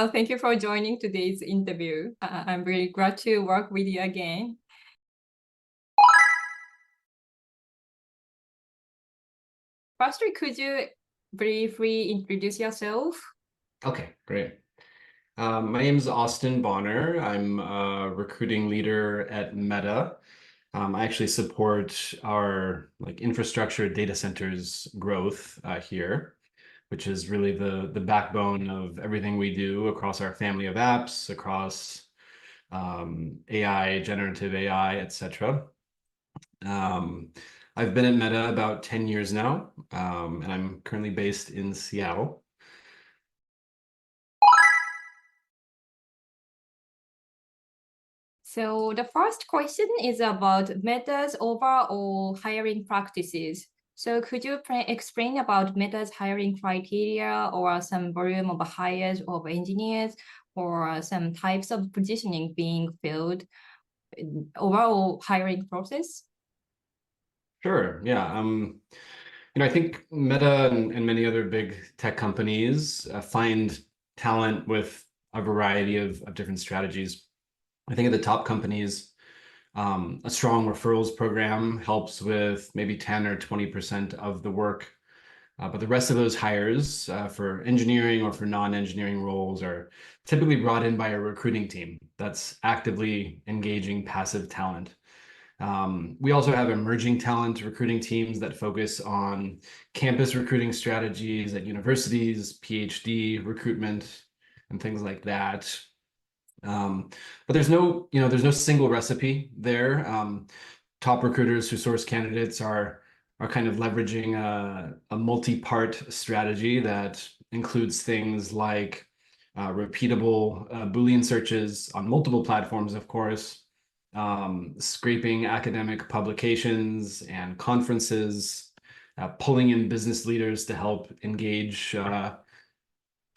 Thank you for joining today's interview. I'm really glad to work with you again. Firstly, could you briefly introduce yourself? Okay, great. My name is Austin Bonner. I'm a recruiting leader at Meta. I actually support our infrastructure data centers growth here, which is really the backbone of everything we do across our family of apps, across AI, generative AI, etc. I've been at Meta about 10 years now, and I'm currently based in Seattle. So the first question is about Meta's overall hiring practices. So could you explain about Meta's hiring criteria or some volume of hires of engineers or some types of positioning being filled in overall hiring process? Sure, yeah. I think Meta and many other big tech companies find talent with a variety of different strategies. I think at the top companies, a strong referrals program helps with maybe 10 or 20% of the work. But the rest of those hires for engineering or for non-engineering roles are typically brought in by a recruiting team that's actively engaging passive talent. We also have emerging talent recruiting teams that focus on campus recruiting strategies at universities, PhD recruitment, and things like that. But there's no single recipe there. Top recruiters who source candidates are kind of leveraging a multi-part strategy that includes things like repeatable Boolean searches on multiple platforms, of course, scraping academic publications and conferences, pulling in business leaders to help engage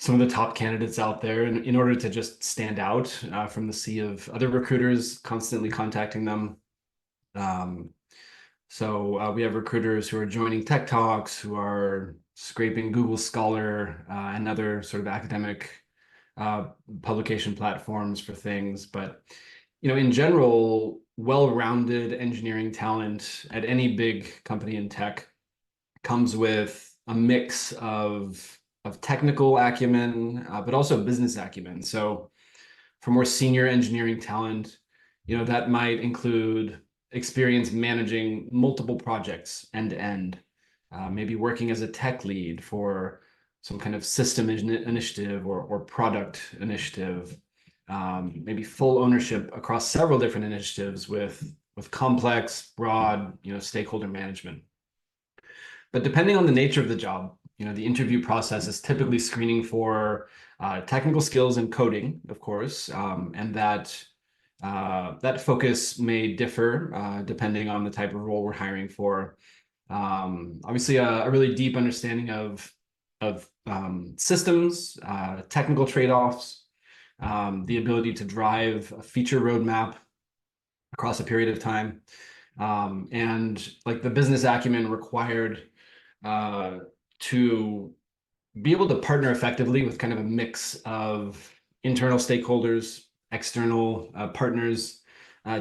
some of the top candidates out there in order to just stand out from the sea of other recruiters constantly contacting them. So we have recruiters who are joining Tech Talks, who are scraping Google Scholar and other sort of academic publication platforms for things. But in general, well-rounded engineering talent at any big company in tech comes with a mix of technical acumen, but also business acumen. So for more senior engineering talent, that might include experience managing multiple projects end to end, maybe working as a tech lead for some kind of system initiative or product initiative, maybe full ownership across several different initiatives with complex, broad, stakeholder management. But depending on the nature of the job, the interview process is typically screening for technical skills and coding, of course, and that focus may differ depending on the type of role we're hiring for. Obviously, a really deep understanding of systems, technical trade-offs, the ability to drive a feature roadmap across a period of time, and the business acumen required to be able to partner effectively with kind of a mix of internal stakeholders, external partners,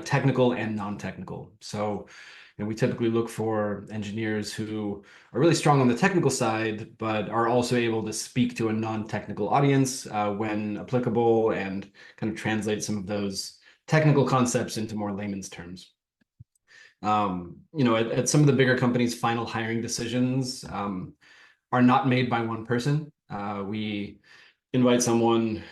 technical and non-technical. So we typically look for engineers who are really strong on the technical side, but are also able to speak to a non-technical audience when applicable and kind of translate some of those technical concepts into more layman's terms. At some of the bigger companies, final hiring decisions are not made by one person. We invite someone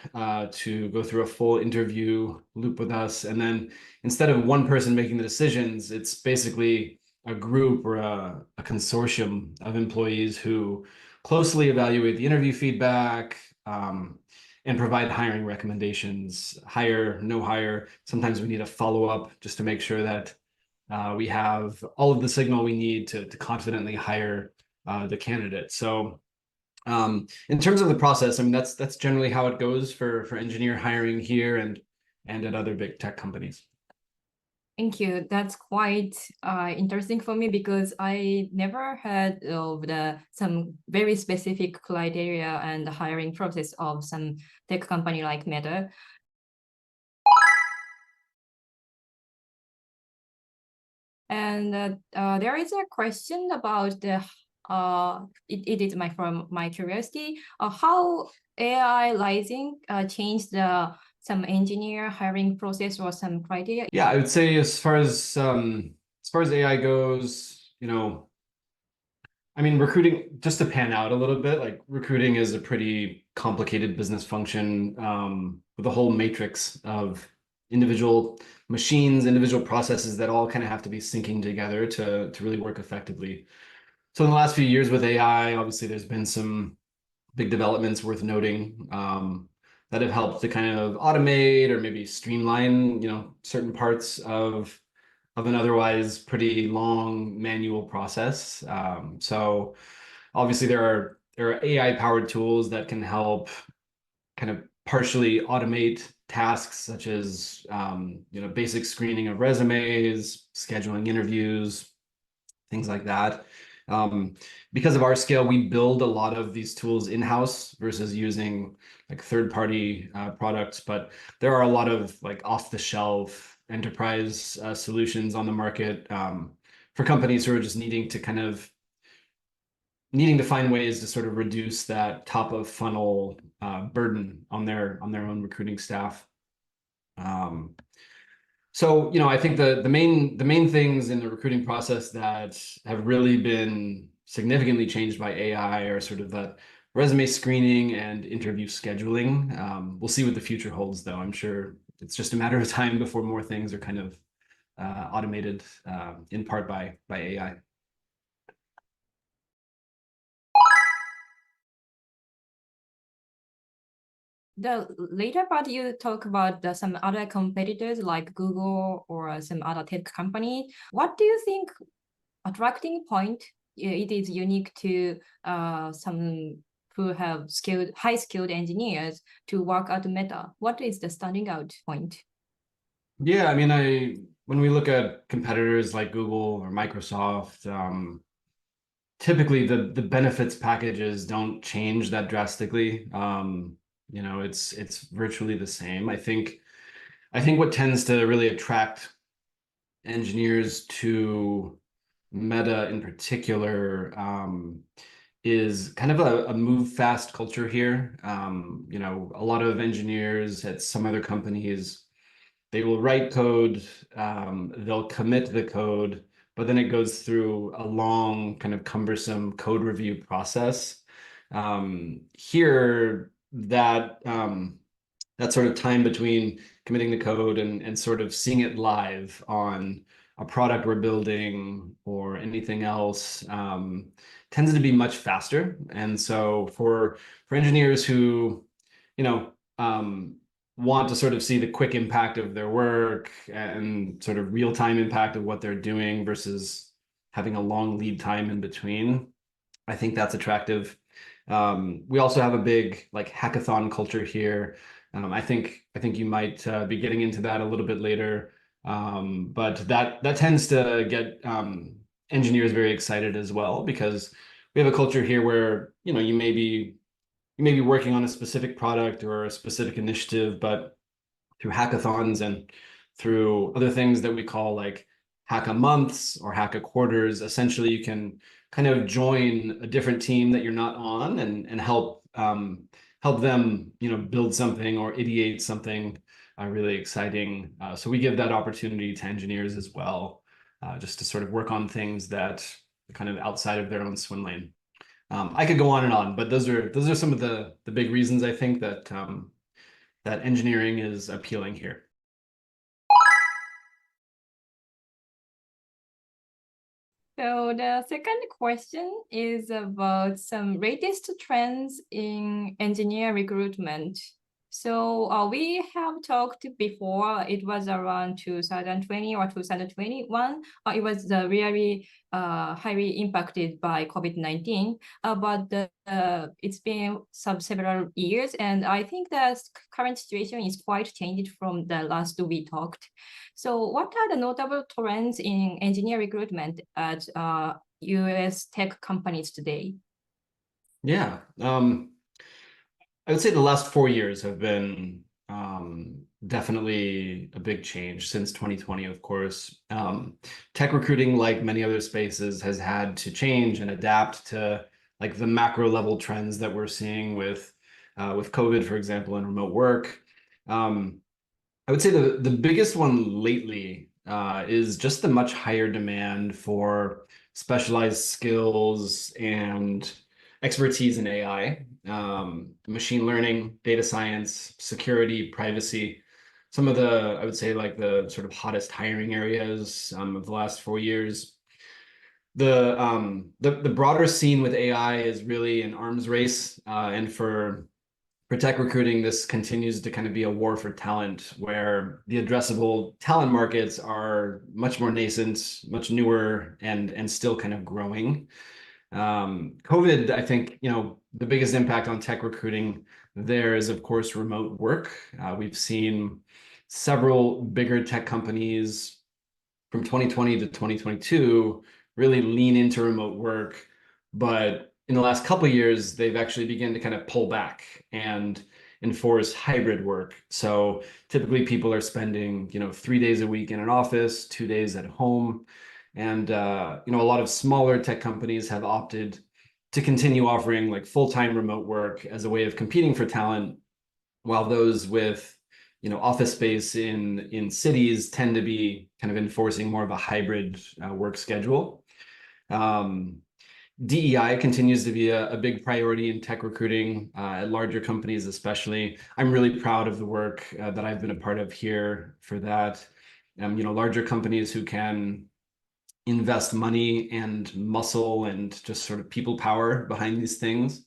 to go through a full interview loop with us, and then instead of one person making the decisions, it's basically a group or a consortium of employees who closely evaluate the interview feedback and provide hiring recommendations, hire, no hire. Sometimes we need a follow-up just to make sure that we have all of the signal we need to confidently hire the candidate. So in terms of the process, I mean, that's generally how it goes for engineer hiring here and at other big tech companies. Thank you. That's quite interesting for me because I never heard of some very specific criteria and the hiring process of some tech company like Meta. And there is a question about it is from my curiosity, how AI licensing changed some engineer hiring process or some criteria? Yeah, I would say as far as AI goes, I mean, recruiting, just to pan out a little bit, like recruiting is a pretty complicated business function with a whole matrix of individual machines, individual processes that all kind of have to be syncing together to really work effectively. So in the last few years with AI, obviously there's been some big developments worth noting that have helped to kind of automate or maybe streamline, certain parts of an otherwise pretty long manual process. So obviously there are AI-powered tools that can help kind of partially automate tasks such as basic screening of resumes, scheduling interviews, things like that. Because of our scale, we build a lot of these tools in-house versus using like third-party products, but there are a lot of like off-the-shelf enterprise solutions on the market for companies who are just needing to find ways to sort of reduce that top of funnel burden on their own recruiting staff. So, I think the main things in the recruiting process that have really been significantly changed by AI are sort of that resume screening and interview scheduling. We'll see what the future holds, though. I'm sure it's just a matter of time before more things are kind of automated in part by AI. The later part you talk about some other competitors like Google or some other tech company. What do you think attracting point it is unique to some who have high skilled engineers to work at Meta? What is the standing out point? Yeah, I mean, when we look at competitors like Google or Microsoft, typically the benefits packages don't change that drastically. It's virtually the same. I think what tends to really attract engineers to Meta in particular is kind of a move fast culture here. A lot of engineers at some other companies, they will write code, they'll commit the code, but then it goes through a long kind of cumbersome code review process. Here, that sort of time between committing the code and sort of seeing it live on a product we're building or anything else tends to be much faster. And so for engineers who, want to sort of see the quick impact of their work and sort of real-time impact of what they're doing versus having a long lead time in between, I think that's attractive. We also have a big like hackathon culture here. I think you might be getting into that a little bit later, but that tends to get engineers very excited as well because we have a culture here where you may be working on a specific product or a specific initiative, but through hackathons and through other things that we call like hacka months or hacka quarters, essentially you can kind of join a different team that you're not on and help them build something or ideate something really exciting. So we give that opportunity to engineers as well, just to sort of work on things that are kind of outside of their own swim lane. I could go on and on, but those are some of the big reasons I think that that engineering is appealing here. So the second question is about some latest trends in engineer recruitment. So we have talked before. It was around 2020 or 2021. It was really highly impacted by COVID-19. But it's been several years, and I think the current situation is quite changed from the last we talked. So what are the notable trends in engineer recruitment at US tech companies today? Yeah. I would say the last 4 years have been definitely a big change since 2020, of course. Tech recruiting, like many other spaces, has had to change and adapt to like the macro level trends that we're seeing with COVID, for example, and remote work. I would say the biggest one lately is just the much higher demand for specialized skills and expertise in AI, machine learning, data science, security, privacy. Some of the, I would say, like the sort of hottest hiring areas of the last 4 years. The broader scene with AI is really an arms race, and for tech recruiting, this continues to kind of be a war for talent, where the addressable talent markets are much more nascent, much newer, and still kind of growing. COVID, I think, the biggest impact on tech recruiting there is, of course, remote work. We've seen several bigger tech companies from 2020 to 2022 really lean into remote work, but in the last couple of years, they've actually begun to kind of pull back and enforce hybrid work. So typically people are spending, 3 days a week in an office, 2 days at home. And, a lot of smaller tech companies have opted to continue offering like full-time remote work as a way of competing for talent, while those with, office space in cities tend to be kind of enforcing more of a hybrid work schedule. DEI continues to be a big priority in tech recruiting at larger companies, especially. I'm really proud of the work that I've been a part of here for that. Larger companies who can invest money and muscle and just sort of people power behind these things.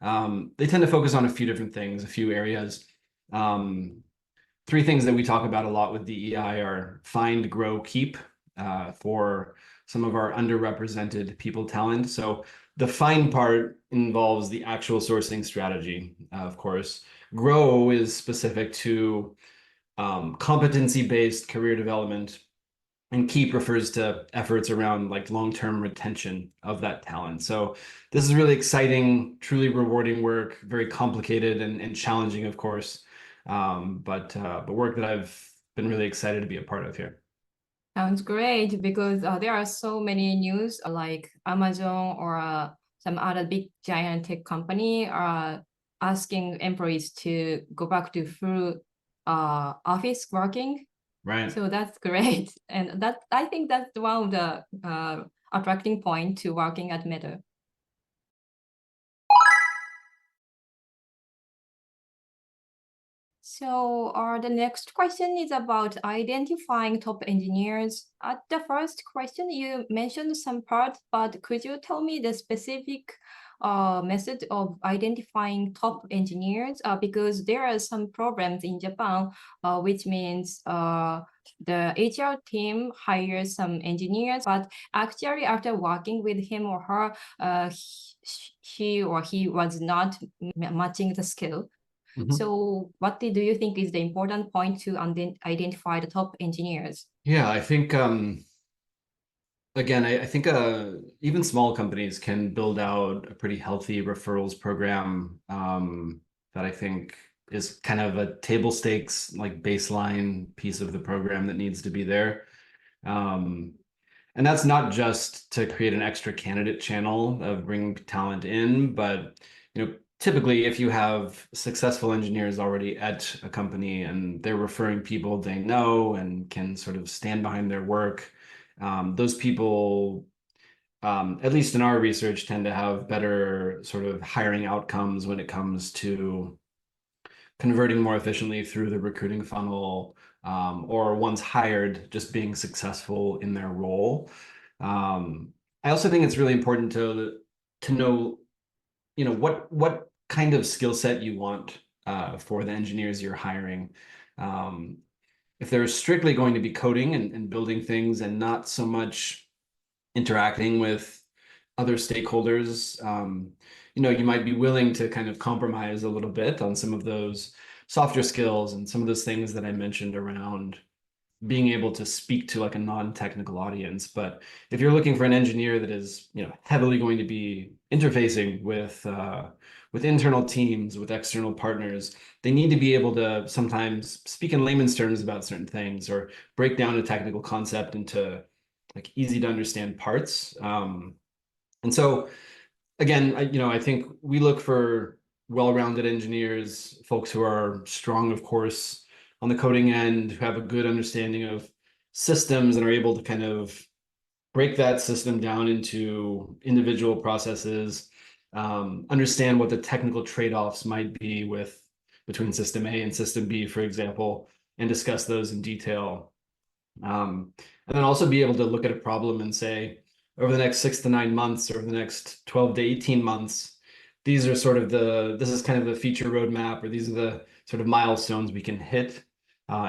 They tend to focus on a few different things, a few areas. Three things that we talk about a lot with DEI are find, grow, keep for some of our underrepresented people talent. So the find part involves the actual sourcing strategy, of course. Grow is specific to competency-based career development, and keep refers to efforts around like long-term retention of that talent. So this is really exciting, truly rewarding work, very complicated and challenging, of course, but work that I've been really excited to be a part of here. Sounds great, because there are so many news like Amazon or some other big giant tech company are asking employees to go back to full office working. Right. So that's great. And I think that's one of the attracting point to working at Meta. So the next question is about identifying top engineers. At the first question, you mentioned some part, but could you tell me the specific method of identifying top engineers? Because there are some programs in Japan, which means the HR team hires some engineers, but actually after working with him or her, she or he was not matching the skill. Mhm. So what do you think is the important point to identify the top engineers? Yeah, I think, again, I think even small companies can build out a pretty healthy referrals program that I think is kind of a table stakes, like baseline piece of the program that needs to be there. And that's not just to create an extra candidate channel of bringing talent in, but typically if you have successful engineers already at a company and they're referring people they know and can sort of stand behind their work, those people, at least in our research, tend to have better sort of hiring outcomes when it comes to converting more efficiently through the recruiting funnel, or once hired, just being successful in their role. I also think it's really important to know, what kind of skill set you want for the engineers you're hiring. If they're strictly going to be coding and building things and not so much interacting with other stakeholders, you might be willing to kind of compromise a little bit on some of those softer skills and some of those things that I mentioned around being able to speak to like a non-technical audience. But if you're looking for an engineer that is, heavily going to be interfacing with internal teams, with external partners, they need to be able to sometimes speak in layman's terms about certain things or break down a technical concept into like easy to understand parts. And so again, I think we look for well-rounded engineers, folks who are strong, of course, on the coding end, who have a good understanding of systems and are able to kind of break that system down into individual processes, understand what the technical trade-offs might be between system A and system B, for example, and discuss those in detail. And then also be able to look at a problem and say, over the next 6 to 9 months, or over the next 12 to 18 months, these are sort of this is kind of the feature roadmap, or these are the sort of milestones we can hit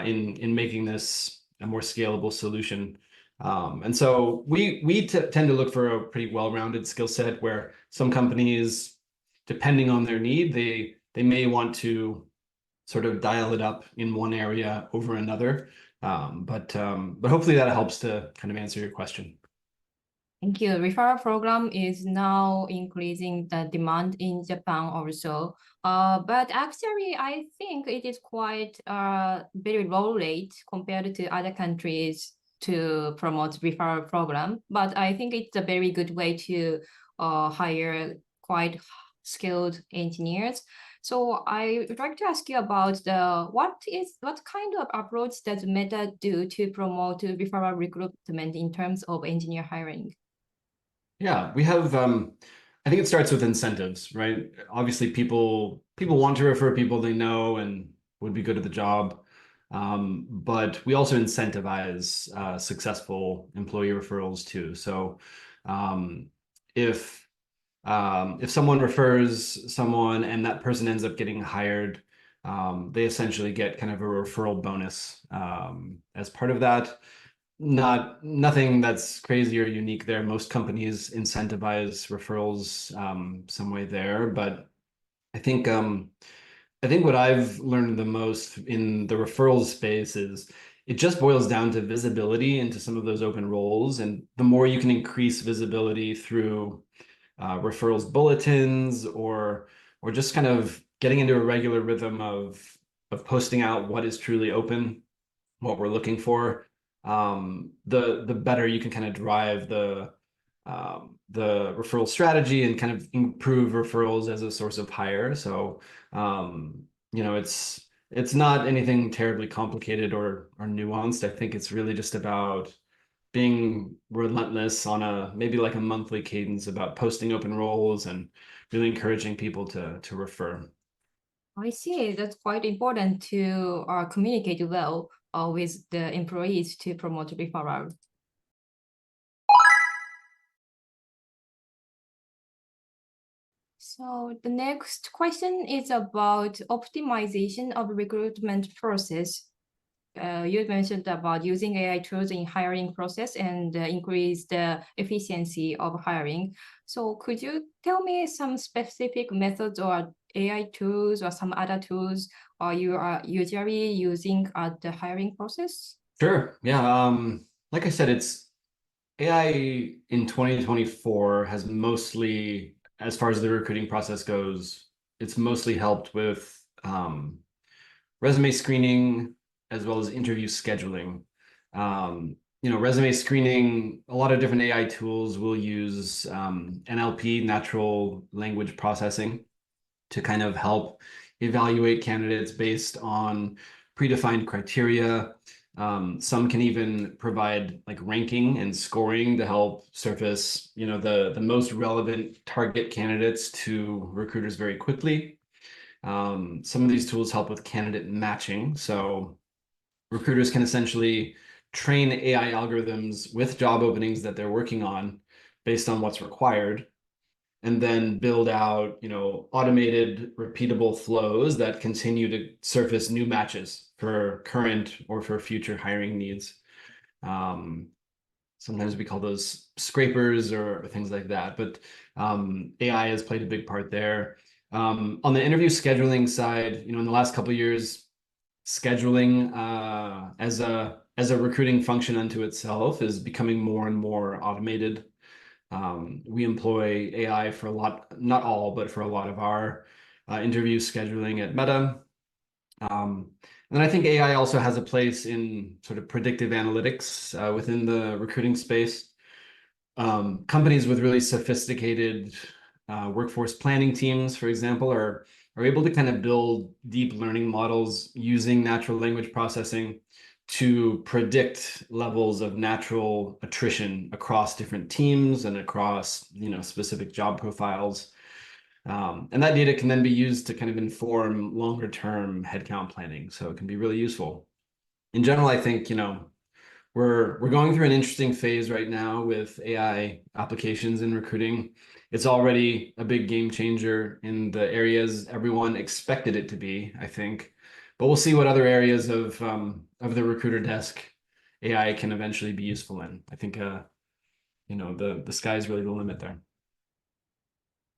in making this a more scalable solution. And so we tend to look for a pretty well-rounded skill set, where some companies, depending on their need, they may want to sort of dial it up in one area over another. But hopefully that helps to kind of answer your question. Thank you. Referral program is now increasing the demand in Japan also. But actually, I think it is quite very low rate compared to other countries to promote referral program. But I think it's a very good way to hire quite skilled engineers. So I would like to ask you about what kind of approach does Meta do to promote referral recruitment in terms of engineer hiring? Yeah, we have, I think it starts with incentives, right? Obviously, people want to refer people they know and would be good at the job. But we also incentivize successful employee referrals too. So if someone refers someone and that person ends up getting hired, they essentially get kind of a referral bonus as part of that. Nothing that's crazy or unique there. Most companies incentivize referrals some way there, but I think what I've learned the most in the referrals space is it just boils down to visibility into some of those open roles, and the more you can increase visibility through referrals bulletins or just kind of getting into a regular rhythm of posting out what is truly open, what we're looking for, the better you can kind of drive the referral strategy and kind of improve referrals as a source of hire. So it's not anything terribly complicated or nuanced. I think it's really just about being relentless on maybe like a monthly cadence about posting open roles and really encouraging people to refer. I see. That's quite important to communicate well with the employees to promote referral. So the next question is about optimization of recruitment process. You mentioned about using AI tools in hiring process and increase the efficiency of hiring. So could you tell me some specific methods or AI tools or some other tools you are usually using at the hiring process? Sure. Yeah. Like I said, it's AI in 2024 has mostly, as far as the recruiting process goes, it's mostly helped with resume screening as well as interview scheduling. Resume screening, a lot of different AI tools will use NLP, natural language processing, to kind of help evaluate candidates based on predefined criteria. Some can even provide like ranking and scoring to help surface, the most relevant target candidates to recruiters very quickly. Some of these tools help with candidate matching. So recruiters can essentially train AI algorithms with job openings that they're working on based on what's required. and then build out, automated, repeatable flows that continue to surface new matches for current or for future hiring needs. Sometimes we call those scrapers or things like that, but AI has played a big part there. On the interview scheduling side, in the last couple of years, scheduling as a recruiting function unto itself is becoming more and more automated. We employ AI for a lot, not all, but for a lot of our interview scheduling at Meta. And then I think AI also has a place in sort of predictive analytics within the recruiting space. Companies with really sophisticated workforce planning teams, for example, are able to kind of build deep learning models using natural language processing to predict levels of natural attrition across different teams and across, specific job profiles. And that data can then be used to kind of inform longer term headcount planning. So it can be really useful. In general, I think, we're going through an interesting phase right now with AI applications in recruiting. It's already a big game changer in the areas everyone expected it to be, I think. But we'll see what other areas of the recruiter desk AI can eventually be useful in. I think the sky's really the limit there.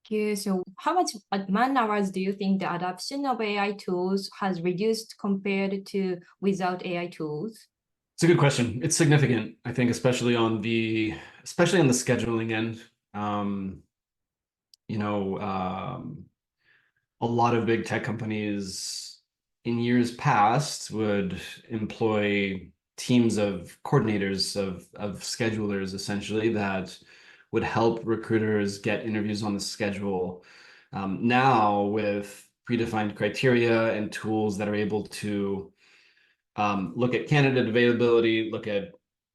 Okay, so how much man hours do you think the adoption of AI tools has reduced compared to without AI tools? It's a good question. It's significant, I think, especially on the scheduling end. A lot of big tech companies in years past would employ teams of coordinators, of schedulers, essentially, that would help recruiters get interviews on the schedule. Now, with predefined criteria and tools that are able to look at candidate availability, look at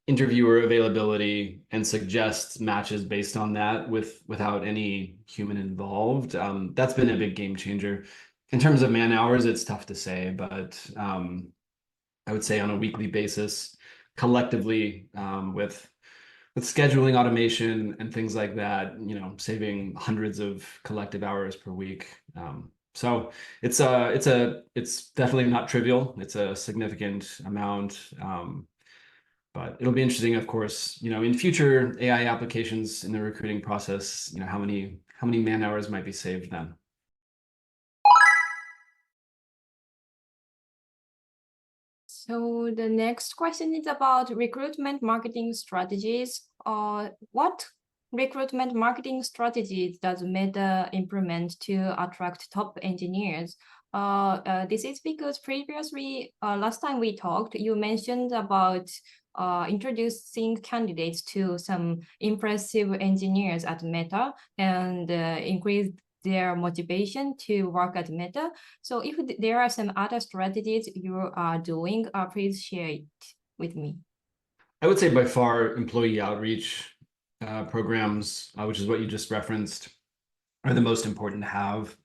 interviewer availability, and suggest matches based on that without any human involved, that's been a big game changer. In terms of man hours, it's tough to say, but I would say on a weekly basis, collectively, with scheduling automation and things like that, saving hundreds of collective hours per week. So it's definitely not trivial. It's a significant amount. But it'll be interesting, of course, in future AI applications in the recruiting process, how many man hours might be saved then. So the next question is about recruitment marketing strategies. What recruitment marketing strategies does Meta implement to attract top engineers? This is because previously, last time we talked, you mentioned about introducing candidates to some impressive engineers at Meta and increase their motivation to work at Meta. So if there are some other strategies you are doing, please share it with me. I would say by far employee outreach programs, which is what you just referenced, are the most important to have.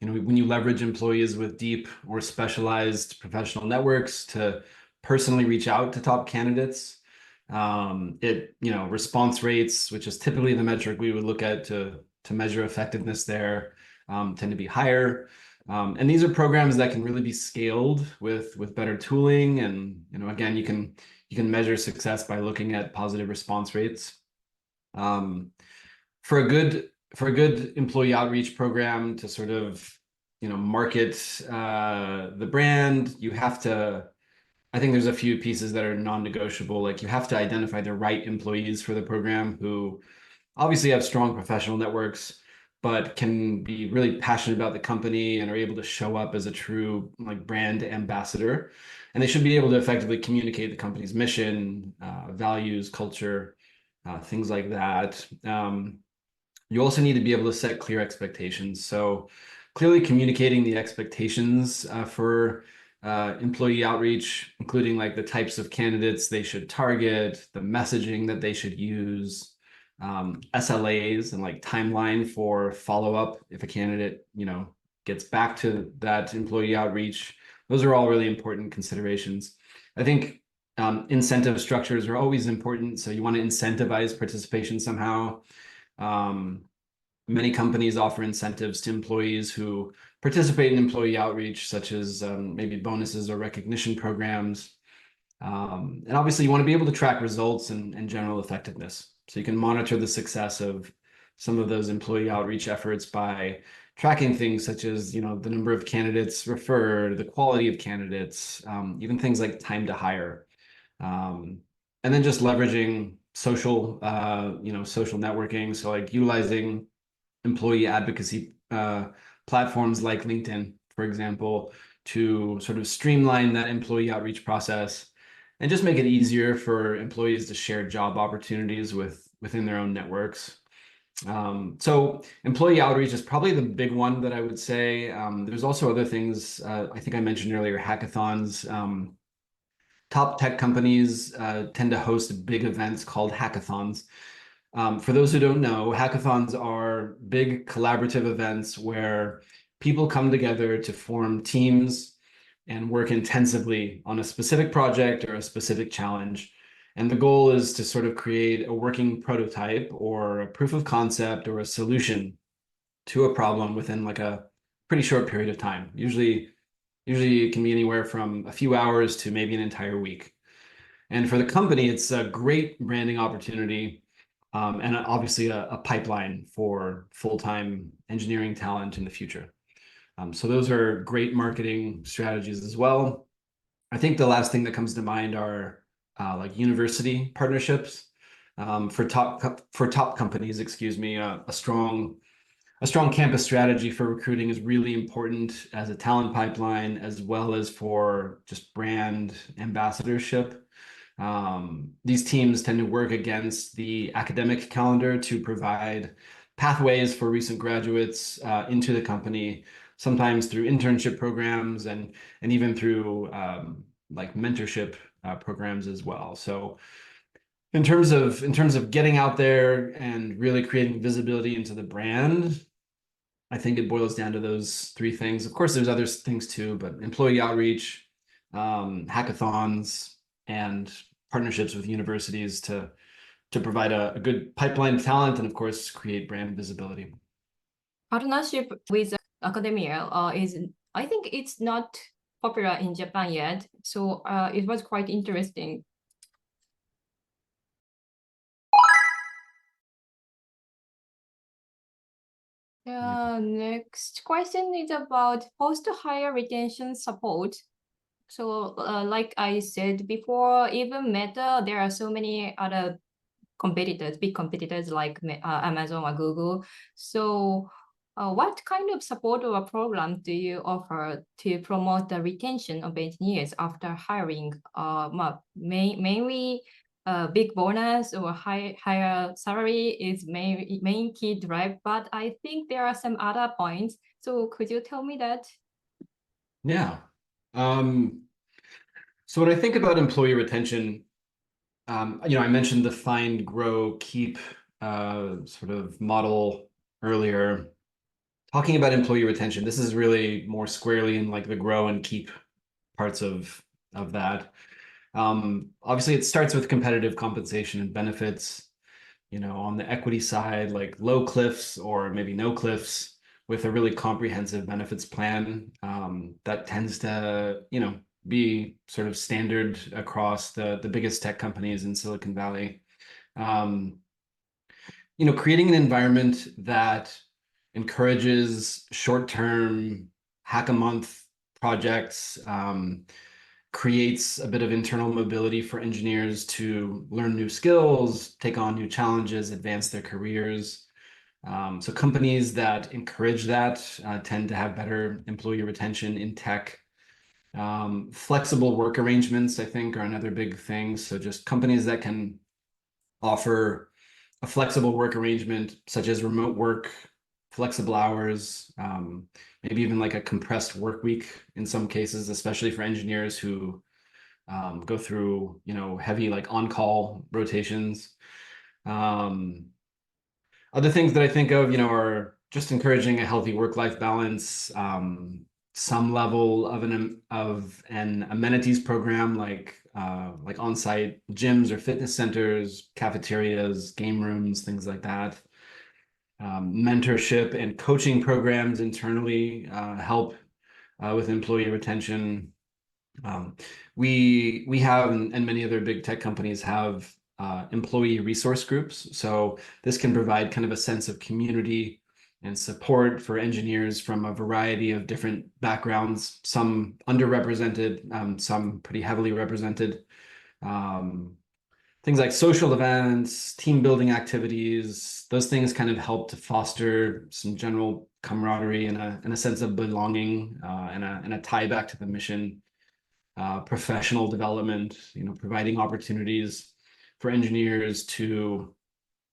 When you leverage employees with deep or specialized professional networks to personally reach out to top candidates, response rates, which is typically the metric we would look at to measure effectiveness there, tend to be higher. And these are programs that can really be scaled with better tooling. And, again, you can measure success by looking at positive response rates. For a good employee outreach program to sort of, market the brand, you have to, I think there's a few pieces that are non-negotiable. Like you have to identify the right employees for the program who obviously have strong professional networks, but can be really passionate about the company and are able to show up as a true brand ambassador. And they should be able to effectively communicate the company's mission, values, culture, things like that. You also need to be able to set clear expectations. So clearly communicating the expectations for employee outreach, including the types of candidates they should target, the messaging that they should use, SLAs and timeline for follow-up if a candidate, gets back to that employee outreach. Those are all really important considerations. I think incentive structures are always important. So you want to incentivize participation somehow. Many companies offer incentives to employees who participate in employee outreach, such as maybe bonuses or recognition programs. And obviously, you want to be able to track results and general effectiveness. So you can monitor the success of some of those employee outreach efforts by tracking things such as, the number of candidates referred, the quality of candidates, even things like time to hire. And then just leveraging social networking. So like utilizing employee advocacy platforms like LinkedIn, for example, to sort of streamline that employee outreach process and just make it easier for employees to share job opportunities within their own networks. So employee outreach is probably the big one that I would say. There's also other things. I think I mentioned earlier, hackathons. Top tech companies tend to host big events called hackathons. For those who don't know, hackathons are big collaborative events where people come together to form teams and work intensively on a specific project or a specific challenge. And the goal is to sort of create a working prototype or a proof of concept or a solution to a problem within like a pretty short period of time. Usually it can be anywhere from a few hours to maybe an entire week. And for the company, it's a great branding opportunity and obviously a pipeline for full-time engineering talent in the future. So those are great marketing strategies as well. I think the last thing that comes to mind are like university partnerships. For top companies, a strong campus strategy for recruiting is really important as a talent pipeline, as well as for just brand ambassadorship. These teams tend to work against the academic calendar to provide pathways for recent graduates into the company, sometimes through internship programs and even through like mentorship programs as well. So in terms of getting out there and really creating visibility into the brand, I think it boils down to those three things. Of course, there's other things too, but employee outreach, hackathons, and partnerships with universities to provide a good pipeline of talent and, of course, create brand visibility. Partnership with academia is, I think it's not popular in Japan yet. So it was quite interesting. Next question is about post-hire retention support. So like I said before, even Meta, there are so many other competitors, big competitors like Amazon or Google. So what kind of support or program do you offer to promote the retention of engineers after hiring? Mainly big bonus or higher salary is main key drive, but I think there are some other points. So could you tell me that? Yeah. So when I think about employee retention, I mentioned the find, grow, keep sort of model earlier. Talking about employee retention, this is really more squarely in like the grow and keep parts of that. Obviously, it starts with competitive compensation and benefits. On the equity side, like low cliffs or maybe no cliffs with a really comprehensive benefits plan that tends to, be sort of standard across the biggest tech companies in Silicon Valley. Creating an environment that encourages short-term hack-a-month projects, creates a bit of internal mobility for engineers to learn new skills, take on new challenges, advance their careers. So companies that encourage that tend to have better employee retention in tech. Flexible work arrangements, I think, are another big thing. So just companies that can offer a flexible work arrangement, such as remote work, flexible hours, maybe even like a compressed work week in some cases, especially for engineers who go through, heavy like on-call rotations. Other things that I think of, are just encouraging a healthy work-life balance, some level of an amenities program like on-site gyms or fitness centers, cafeterias, game rooms, things like that. mentorship and coaching programs internally help with employee retention. We have, and many other big tech companies have, employee resource groups. So this can provide kind of a sense of community and support for engineers from a variety of different backgrounds, some underrepresented, some pretty heavily represented. Things like social events, team building activities, those things kind of help to foster some general camaraderie and a sense of belonging and a tie back to the mission. Professional development, providing opportunities for engineers to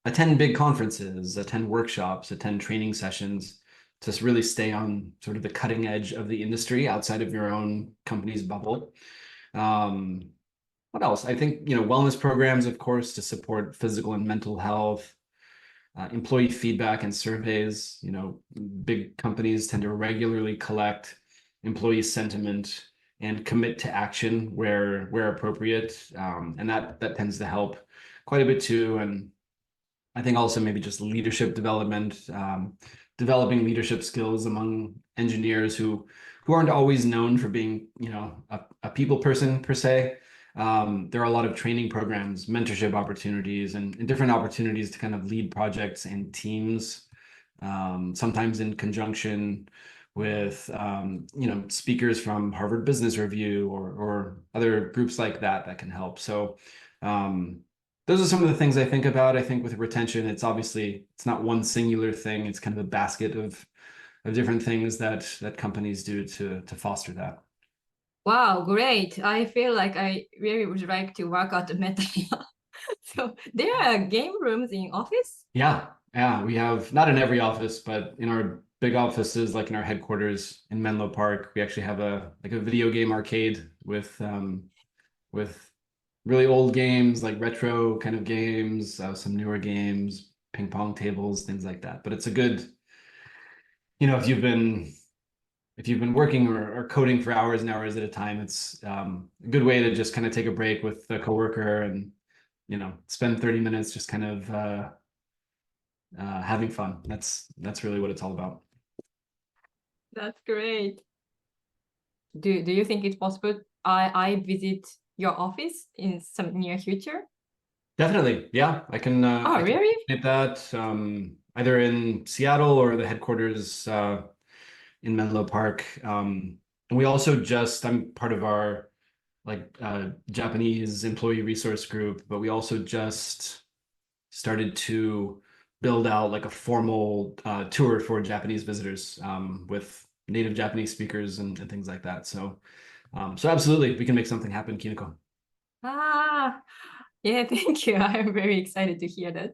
attend big conferences, attend workshops, attend training sessions, to really stay on sort of the cutting edge of the industry outside of your own company's bubble. What else? I think, wellness programs, of course, to support physical and mental health, employee feedback and surveys. Big companies tend to regularly collect employee sentiment and commit to action where appropriate. And that tends to help quite a bit too. And I think also maybe just leadership development, developing leadership skills among engineers who aren't always known for being, a people person per se. There are a lot of training programs, mentorship opportunities, and different opportunities to kind of lead projects and teams, sometimes in conjunction with speakers from Harvard Business Review or other groups like that can help. So those are some of the things I think about. I think with retention, it's not one singular thing. It's kind of a basket of different things that companies do to foster that. Wow, great. I feel like I really would like to work at Meta. So there are game rooms in office? Yeah. We have, not in every office, but in our big offices, like in our headquarters in Menlo Park, we actually have a video game arcade with really old games, like retro kind of games, some newer games, ping pong tables, things like that. But it's a good, if you've been working or coding for hours and hours at a time, it's a good way to just kind of take a break with a coworker and spend 30 minutes just kind of having fun. That's really what it's all about. That's great. Do you think it's possible I visit your office in some near future? Definitely, yeah. I can. I can Really? get that either in Seattle or the headquarters in Menlo Park. And we also I'm part of our Japanese employee resource group, but we also just started to build out like a formal tour for Japanese visitors with native Japanese speakers and things like that. So absolutely, we can make something happen, Kiniko. Yeah, thank you. I'm very excited to hear that.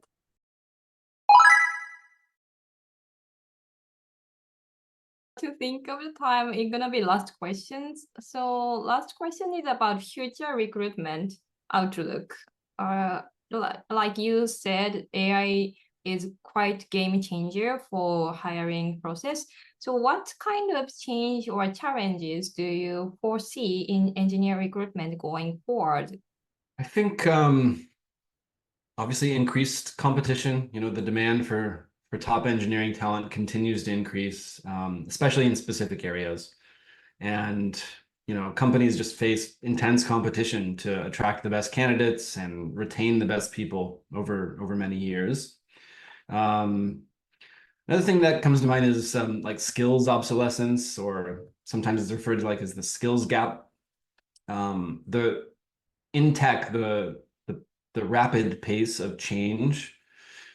To think of the time, it's gonna be last questions. So last question is about future recruitment outlook. Like you said, AI is quite game changer for hiring process. So what kind of change or challenges do you foresee in engineer recruitment going forward? I think obviously increased competition. The demand for top engineering talent continues to increase, especially in specific areas. And companies just face intense competition to attract the best candidates and retain the best people over many years. Another thing that comes to mind is like skills obsolescence, or sometimes it's referred to as the skills gap. In tech, the rapid pace of change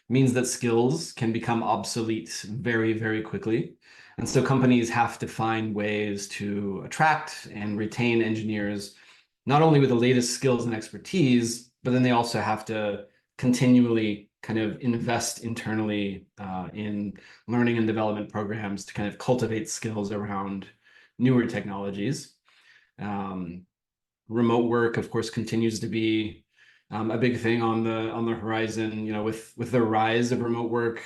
means that skills can become obsolete very, very quickly. And so companies have to find ways to attract and retain engineers, not only with the latest skills and expertise, but then they also have to continually kind of invest internally in learning and development programs to kind of cultivate skills around newer technologies. Remote work, of course, continues to be a big thing on the horizon. With the rise of remote work,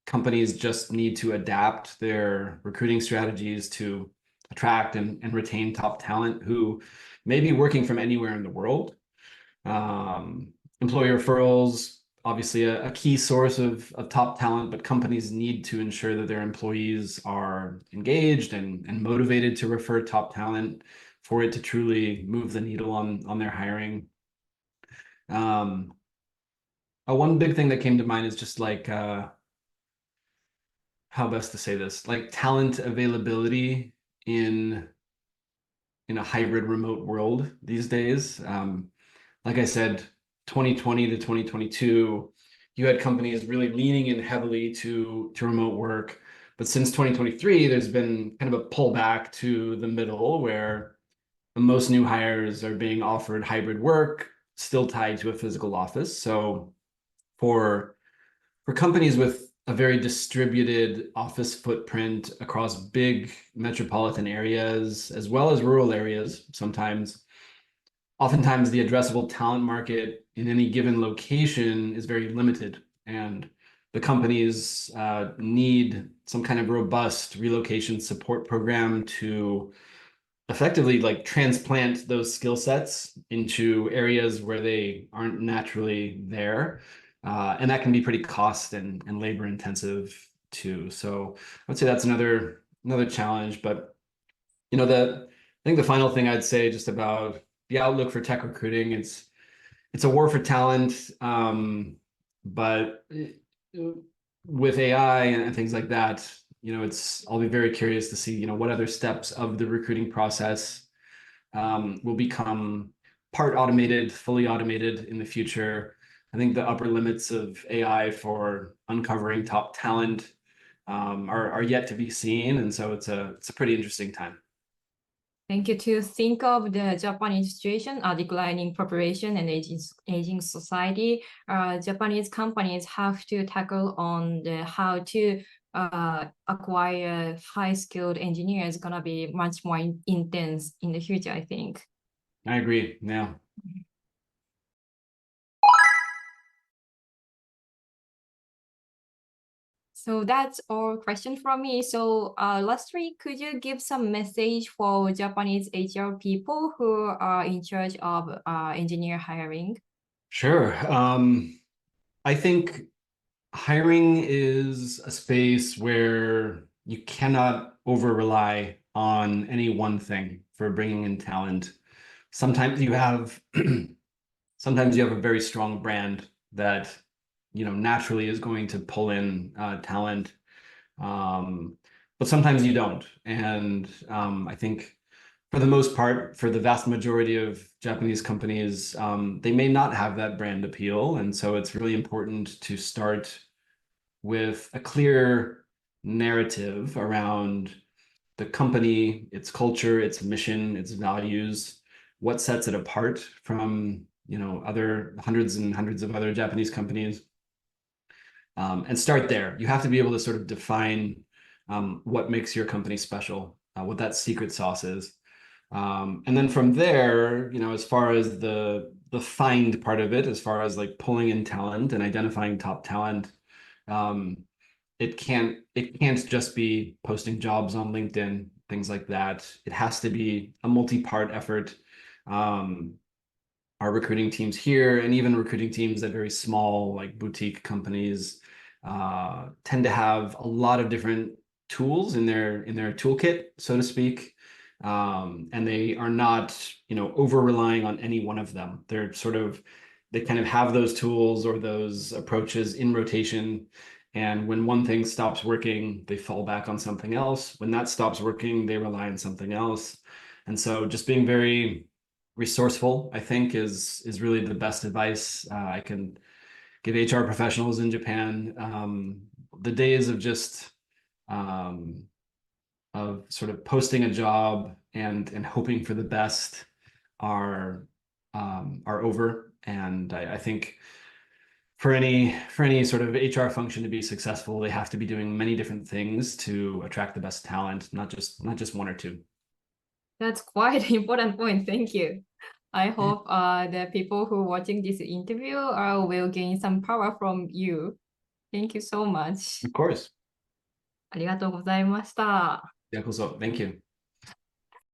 companies just need to adapt their recruiting strategies to attract and retain top talent who may be working from anywhere in the world. Employee referrals, obviously a key source of top talent, but companies need to ensure that their employees are engaged and motivated to refer top talent for it to truly move the needle on their hiring. One big thing that came to mind is just like, how best to say this, like talent availability in a hybrid remote world these days. Like I said, 2020 to 2022, you had companies really leaning in heavily to remote work. But since 2023, there's been kind of a pullback to the middle where most new hires are being offered hybrid work, still tied to a physical office. So for companies with a very distributed office footprint across big metropolitan areas, as well as rural areas, oftentimes the addressable talent market in any given location is very limited, and the companies need some kind of robust relocation support program to effectively like transplant those skill sets into areas where they aren't naturally there. And that can be pretty cost and labor intensive too. So I would say that's another challenge. But I think the final thing I'd say just about the outlook for tech recruiting, it's a war for talent, but with AI and things like that, I'll be very curious to see, what other steps of the recruiting process will become part automated, fully automated in the future. I think the upper limits of AI for uncovering top talent are yet to be seen, and so it's a pretty interesting time. Thank you. To think of the Japanese situation, declining population and aging society, Japanese companies have to tackle on how to acquire high-skilled engineers. Gonna be much more intense in the future, I think. I agree. Yeah. So that's all question from me. So lastly, could you give some message for Japanese HR people who are in charge of engineer hiring? Sure. I think hiring is a space where you cannot over rely on any one thing for bringing in talent. Sometimes you have a very strong brand that naturally is going to pull in talent, but sometimes you don't. And I think for the most part, for the vast majority of Japanese companies, they may not have that brand appeal. And so it's really important to start with a clear narrative around the company, its culture, its mission, its values, what sets it apart from other hundreds and hundreds of other Japanese companies, and start there. You have to be able to sort of define what makes your company special, what that secret sauce is. And then from there, as far as the find part of it, as far as like pulling in talent and identifying top talent, it can't just be posting jobs on LinkedIn, things like that. It has to be a multi-part effort. Our recruiting teams here and even recruiting teams at very small like boutique companies tend to have a lot of different tools in their toolkit, so to speak. And they are not, over relying on any one of them. They kind of have those tools or those approaches in rotation. And when one thing stops working, they fall back on something else. When that stops working, they rely on something else. And so just being very resourceful, I think, is really the best advice I can give HR professionals in Japan. The days of just of sort of posting a job and hoping for the best are over. And I think for any sort of HR function to be successful, they have to be doing many different things to attract the best talent, not just one or two. That's quite an important point. Thank you. I hope the people who are watching this interview will gain some power from you. Thank you so much. Of course. ありがとうございました。Yeah, cool. So thank you.